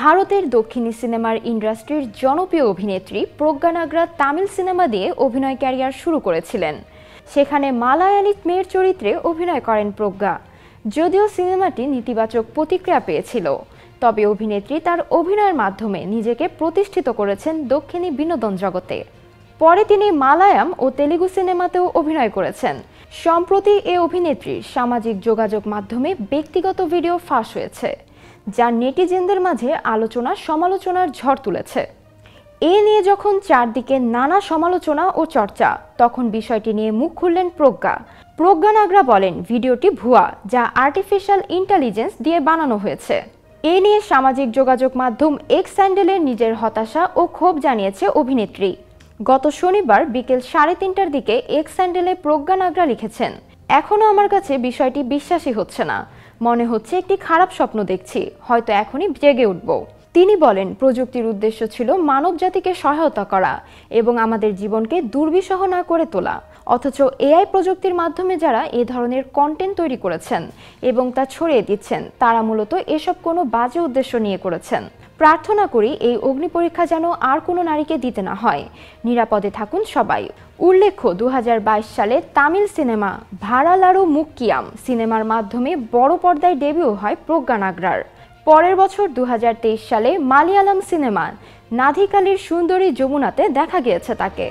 ভারতের দক্ষিণী সিনেমার ইন্ডাস্ট্রির জনপ্রিয় অভিনেত্রী প্রজ্ঞা নাগরা তামিল সিনেমা দিয়ে অভিনয় ক্যারিয়ার শুরু করেছিলেন। সেখানে মালায়ালি মেয়ের চরিত্রে অভিনয় করেন প্রজ্ঞা। যদিও সিনেমাটি নেতিবাচক প্রতিক্রিয়া পেয়েছিল, তবে অভিনেত্রী তার অভিনয়ের মাধ্যমে নিজেকে প্রতিষ্ঠিত করেছেন দক্ষিণী বিনোদন জগতে। পরে তিনি মালায়ালাম ও তেলুগু সিনেমাতেও অভিনয় করেছেন। সম্প্রতি এই অভিনেত্রীর সামাজিক যোগাযোগ মাধ্যমে ব্যক্তিগত ভিডিও ফাঁস হয়েছে, যা নেটিজেনদের মাঝে আলোচনা সমালোচনার ঝড় তুলেছে। এ নিয়ে যখন চারদিকে নানা সমালোচনা ও চর্চা, তখন বিষয়টি নিয়ে মুখ খুললেন প্রজ্ঞা নাগরা বলেন, ভিডিওটি ভুয়া, যা আর্টিফিশিয়াল ইন্টেলিজেন্স দিয়ে বানানো হয়েছে। এ নিয়ে সামাজিক যোগাযোগ মাধ্যম এক্স হ্যান্ডেলে নিজের হতাশা ও ক্ষোভ জানিয়েছে অভিনেত্রী। গত শনিবার বিকেল 3:30টার দিকে এক্স হ্যান্ডেলে প্রজ্ঞা নাগরা লিখেছেন, এখনও আমার কাছে বিষয়টি বিশ্বাসই হচ্ছে না, মনে হচ্ছে একটি খারাপ স্বপ্ন দেখছি, হয়তো এখনই জেগে উঠব। তিনি বলেন, প্রযুক্তির উদ্দেশ্য ছিল মানব জাতিকে সহায়তা করা এবং আমাদের জীবনকে দুর্বিষহ না করে তোলা। অথচ এআই প্রযুক্তির মাধ্যমে যারা এ ধরনের কন্টেন্ট তৈরি করেছেন এবং তা ছড়িয়ে দিচ্ছেন, তারা মূলত এসব কোনো বাজে উদ্দেশ্য নিয়ে করেছেন। প্রার্থনা করি এই অগ্নি পরীক্ষা যেন আর কোনো নারীকে দিতে না হয়। নিরাপদে থাকুন সবাই। উল্লেখ্য, 2022 সালে তামিল সিনেমা ভারালারু মুক্কিয়াম সিনেমার মাধ্যমে বড় পর্দায় ডেবিউ হয় প্রজ্ঞা নাগরার। পরের বছর 2023 সালে মালয়ালম সিনেমা নাধিকালির সুন্দরী যমুনাতে দেখা গিয়েছে তাকে।